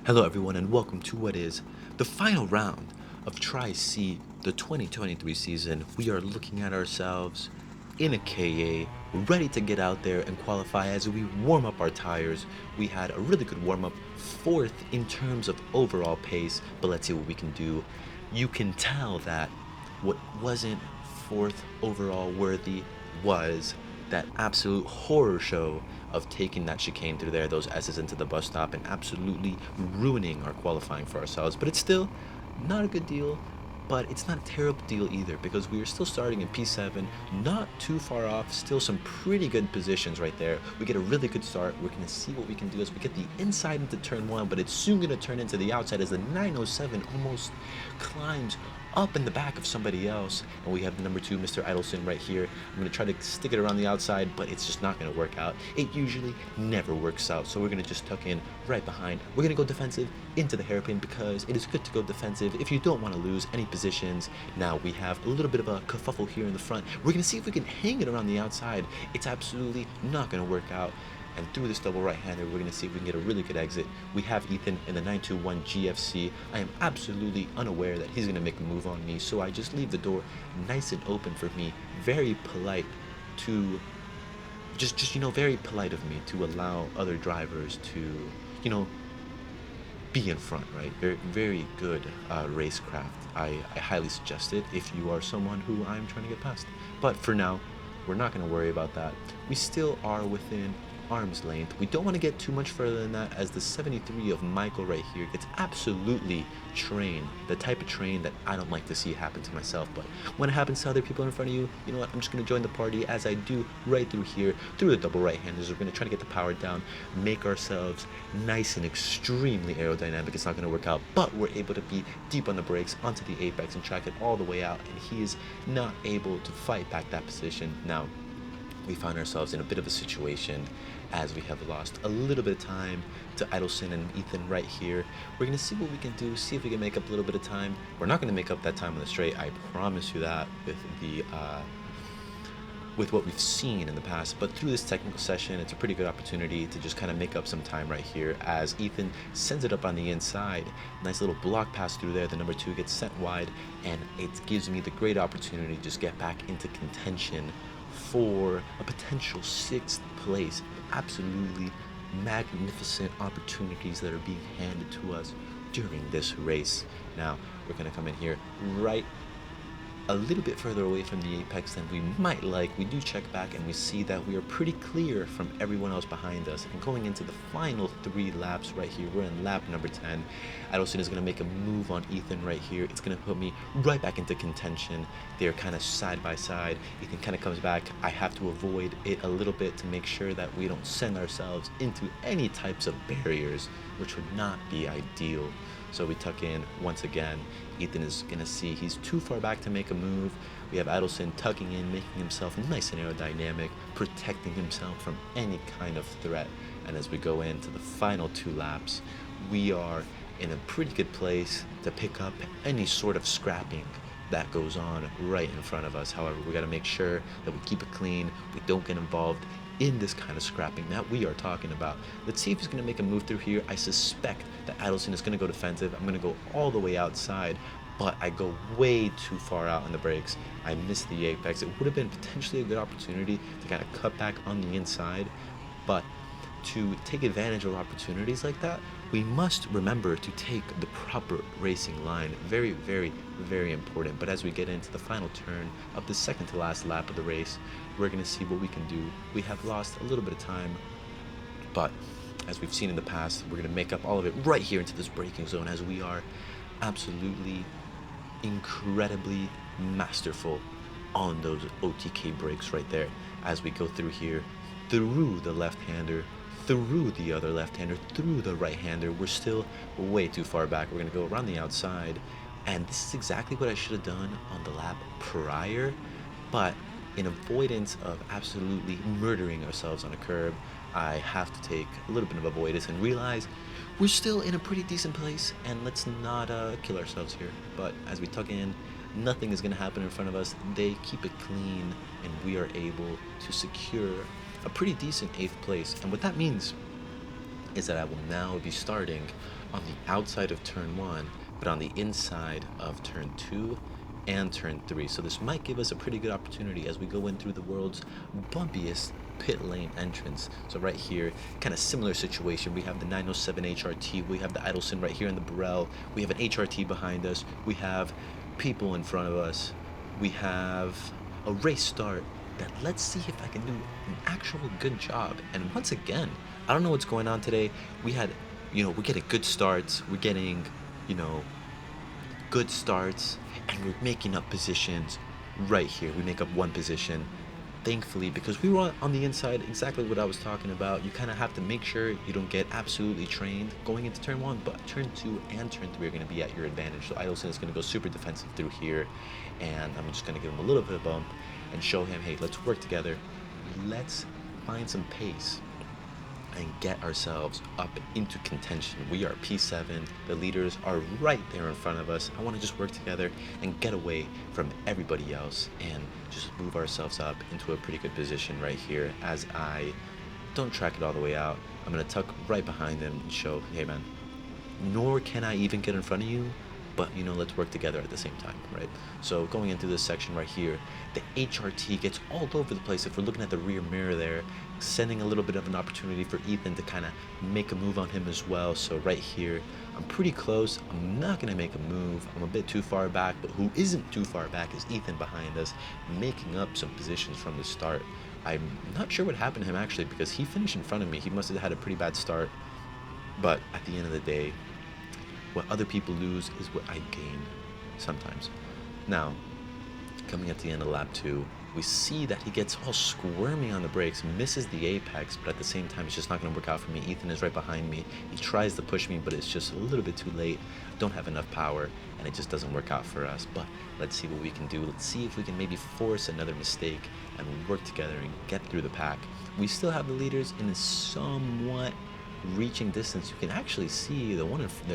Hello everyone and welcome to what is the final round of Tri-C, the 2023 season. We are looking at ourselves in a KA, ready to get out there and qualify as we warm up our tires. We had a really good warm up, fourth in terms of overall pace, but let's see what we can do. You can tell that what wasn't fourth overall worthy was that absolute horror show of taking that chicane through there, those S's into the bus stop, and absolutely ruining our qualifying for ourselves. But it's still not a good deal, but it's not a terrible deal either because we are still starting in P7, not too far off, still some pretty good positions right there. We get a really good start. We're going to see what we can do as we get the inside into turn one, but it's soon going to turn into the outside as the 907 almost climbs up in the back of somebody else, and we have the number 2, Mr. Idelson, right here. I'm going to try to stick it around the outside, but it's just not going to work out. It usually never works out, so we're going to just tuck in right behind. We're going to go defensive into the hairpin because it is good to go defensive if you don't want to lose any positions. Now we have a little bit of a kerfuffle here in the front. We're going to see if we can hang it around the outside. It's absolutely not going to work out. And through this double right-hander, we're going to see if we can get a really good exit. We have Ethan in the 921 GFC. I am absolutely unaware that he's going to make a move on me, so I just leave the door nice and open for me. Very polite to, very polite of me to allow other drivers to, be in front, right? Very, very good racecraft. I highly suggest it if you are someone who I'm trying to get past. But for now, we're not going to worry about that. We still are within arm's length. We don't want to get too much further than that, as the 73 of Michael right here gets absolutely trained, the type of train that I don't like to see happen to myself. But when it happens to other people in front of you, you know what, I'm just going to join the party as I do right through here, through the double right-handers. We're going to try to get the power down, make ourselves nice and extremely aerodynamic. It's not going to work out, but we're able to be deep on the brakes onto the apex and track it all the way out, and he is not able to fight back that position. Now, we find ourselves in a bit of a situation as we have lost a little bit of time to Idelson and Ethan right here. We're going to see what we can do, see if we can make up a little bit of time. We're not going to make up that time on the straight, I promise you that, with what we've seen in the past, but through this technical session, it's a pretty good opportunity to just kind of make up some time right here as Ethan sends it up on the inside. Nice little block pass through there. The number 2 gets sent wide, and it gives me the great opportunity to just get back into contention for a potential 6th place. Absolutely magnificent opportunities that are being handed to us during this race. Now, we're going to come in here right a little bit further away from the apex than we might like. We do check back and we see that we are pretty clear from everyone else behind us. And going into the final 3 laps right here, we're in lap number 10. Adelson is going to make a move on Ethan right here. It's going to put me right back into contention. They're kind of side by side. Ethan kind of comes back. I have to avoid it a little bit to make sure that we don't send ourselves into any types of barriers, which would not be ideal. So we tuck in once again. Ethan is going to see he's too far back to make a move. We have Adelson tucking in, making himself nice and aerodynamic, protecting himself from any kind of threat. And as we go into the final 2 laps, we are in a pretty good place to pick up any sort of scrapping that goes on right in front of us. However, we got to make sure that we keep it clean. We don't get involved in this kind of scrapping that we are talking about. Let's see if he's going to make a move through here. I suspect that Adelson is going to go defensive. I'm going to go all the way outside, but I go way too far out on the brakes. I miss the apex. It would have been potentially a good opportunity to kind of cut back on the inside, but to take advantage of opportunities like that, we must remember to take the proper racing line. Very, very, very important. But as we get into the final turn of the second to last lap of the race, we're going to see what we can do. We have lost a little bit of time, but as we've seen in the past, we're going to make up all of it right here into this braking zone as we are absolutely incredibly masterful on those OTK brakes right there as we go through here, through the left-hander, through the other left-hander, through the right-hander. We're still way too far back. We're going to go around the outside, and this is exactly what I should have done on the lap prior, but in avoidance of absolutely murdering ourselves on a curb, I have to take a little bit of avoidance and realize we're still in a pretty decent place, and let's not kill ourselves here. But as we tuck in, nothing is going to happen in front of us. They keep it clean, and we are able to secure a pretty decent 8th place. And what that means is that I will now be starting on the outside of turn 1, but on the inside of turn 2 and turn 3. So this might give us a pretty good opportunity as we go in through the world's bumpiest pit lane entrance. So right here, kind of similar situation. We have the 907 HRT, we have the Idelson right here in the Burrell, we have an HRT behind us, we have people in front of us, we have a race start that let's see if I can do an actual good job. And once again, I don't know what's going on today. We had, we're getting good starts, we're getting, good starts, and we're making up positions right here. We make up one position. Thankfully, because we were on the inside, exactly what I was talking about, you kind of have to make sure you don't get absolutely trained going into turn 1, but turn 2 and turn 3 are going to be at your advantage. So Idelson is going to go super defensive through here, and I'm just going to give him a little bit of bump and show him, hey, let's work together, let's find some pace and get ourselves up into contention. We are P7, the leaders are right there in front of us. I want to just work together and get away from everybody else and just move ourselves up into a pretty good position right here. As I don't track it all the way out, I'm going to tuck right behind him and show, hey man, nor can I even get in front of you, but let's work together at the same time, right? So going into this section right here, the HRT gets all over the place. If we're looking at the rear mirror there, sending a little bit of an opportunity for Ethan to kind of make a move on him as well. So right here, I'm pretty close. I'm not going to make a move. I'm a bit too far back, but who isn't too far back is Ethan behind us, making up some positions from the start. I'm not sure what happened to him actually, because he finished in front of me. He must have had a pretty bad start, but at the end of the day, what other people lose is what I gain sometimes. Now, coming at the end of lap 2, we see that he gets all squirmy on the brakes, misses the apex, but at the same time, it's just not going to work out for me. Ethan is right behind me. He tries to push me, but it's just a little bit too late. Don't have enough power, and it just doesn't work out for us. But let's see what we can do. Let's see if we can maybe force another mistake and work together and get through the pack. We still have the leaders in a somewhat reaching distance. You can actually see the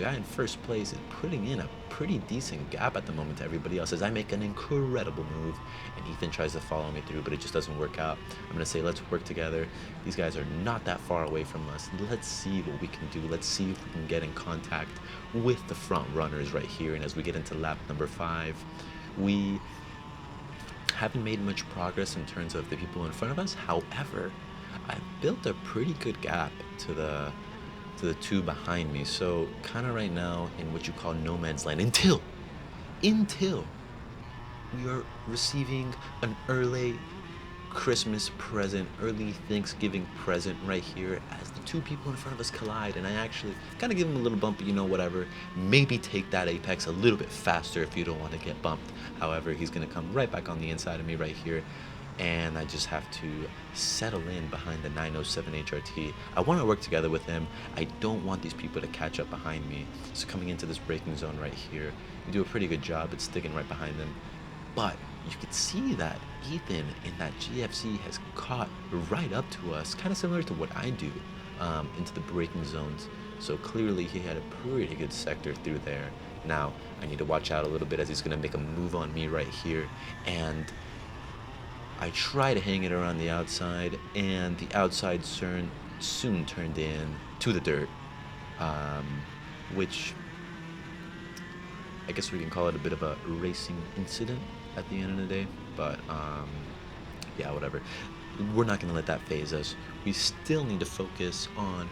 guy in first place is putting in a pretty decent gap at the moment to everybody else as I make an incredible move and Ethan tries to follow me through, but it just doesn't work out. I'm gonna say let's work together. These guys are not that far away from us. Let's see what we can do. Let's see if we can get in contact with the front runners right here. And as we get into lap number 5, we haven't made much progress in terms of the people in front of us. However, I built a pretty good gap to the two behind me. So kind of right now in what you call no man's land until we are receiving an early Christmas present, early Thanksgiving present right here as the two people in front of us collide, and I actually kind of give him a little bump, whatever, maybe take that apex a little bit faster if you don't want to get bumped. However, he's going to come right back on the inside of me right here, and I just have to settle in behind the 907 HRT. I want to work together with him. I don't want these people to catch up behind me. So coming into this braking zone right here, we do a pretty good job at sticking right behind them. But you can see that Ethan in that GFC has caught right up to us, kind of similar to what I do into the braking zones. So clearly he had a pretty good sector through there. Now I need to watch out a little bit as he's going to make a move on me right here. And I try to hang it around the outside, and the outside soon turned in to the dirt, which I guess we can call it a bit of a racing incident at the end of the day. But yeah, whatever. We're not going to let that phase us. We still need to focus on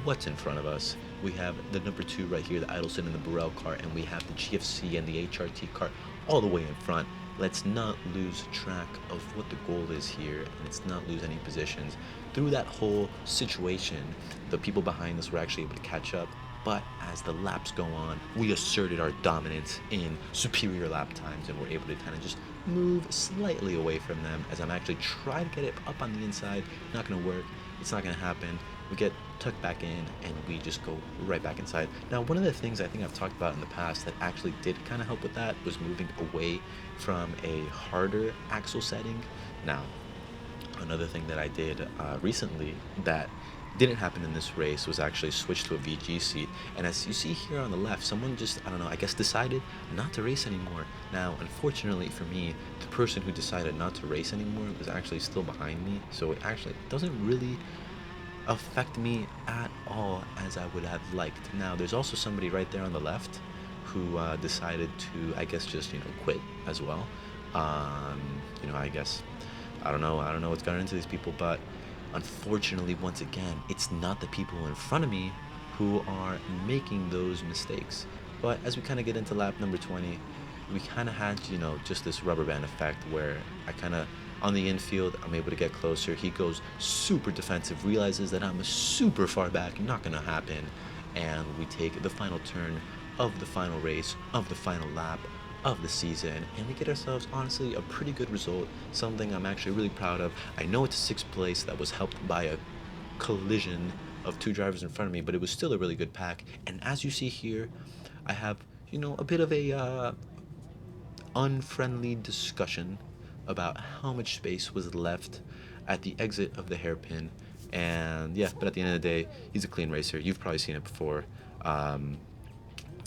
what's in front of us. We have the number 2 right here, the Idelson and the Burrell car, and we have the GFC and the HRT car all the way in front. Let's not lose track of what the goal is here, and let's not lose any positions. Through that whole situation, the people behind us were actually able to catch up, but as the laps go on, we asserted our dominance in superior lap times, and we're able to kind of just move slightly away from them as I'm actually trying to get it up on the inside. Not going to work. It's not going to happen. We get tucked back in and we just go right back inside. Now, one of the things I think I've talked about in the past that actually did kind of help with that was moving away from a harder axle setting. Now, another thing that I did recently that didn't happen in this race was actually switch to a VG seat. And as you see here on the left, someone just, I don't know, I guess decided not to race anymore. Now, unfortunately for me, the person who decided not to race anymore was actually still behind me. So it actually doesn't really affect me at all as I would have liked. Now, there's also somebody right there on the left who decided to, I guess, just quit as well. I guess I don't know what's gotten into these people, but unfortunately, once again, it's not the people in front of me who are making those mistakes. But as we kind of get into lap number 20, we kind of had, just this rubber band effect where I kind of, on the infield, I'm able to get closer. He goes super defensive, realizes that I'm super far back, not going to happen. And we take the final turn of the final race, of the final lap, of the season, and we get ourselves honestly a pretty good result, something I'm actually really proud of. I know it's a sixth place that was helped by a collision of two drivers in front of me, but it was still a really good pack. And as you see here, I have a bit of a unfriendly discussion about how much space was left at the exit of the hairpin. And yeah, but at the end of the day, he's a clean racer. You've probably seen it before. Um,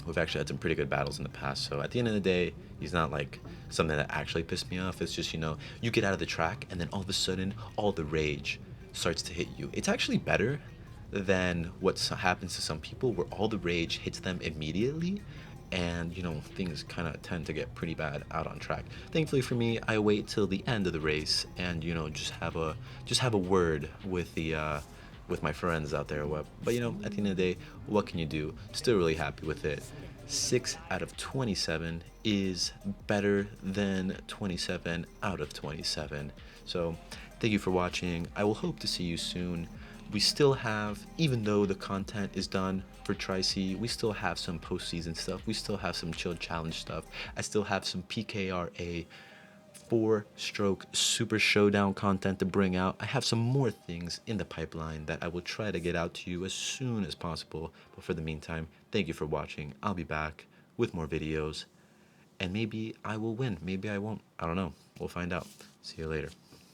we've actually had some pretty good battles in the past. So at the end of the day, he's not like something that actually pissed me off. It's just, you get out of the track and then all of a sudden, all the rage starts to hit you. It's actually better than what happens to some people where all the rage hits them immediately, and things kind of tend to get pretty bad out on track. Thankfully for me, I wait till the end of the race and just have a word with the with my friends out there. But at the end of the day, what can you do? Still really happy with it. 6 out of 27 is better than 27 out of 27. So thank you for watching. I will hope to see you soon. We still have, even though the content is done for Tri-C, we still have some postseason stuff. We still have some chill challenge stuff. I still have some PKRA 4-stroke super showdown content to bring out. I have some more things in the pipeline that I will try to get out to you as soon as possible. But for the meantime, thank you for watching. I'll be back with more videos, and maybe I will win. Maybe I won't. I don't know. We'll find out. See you later.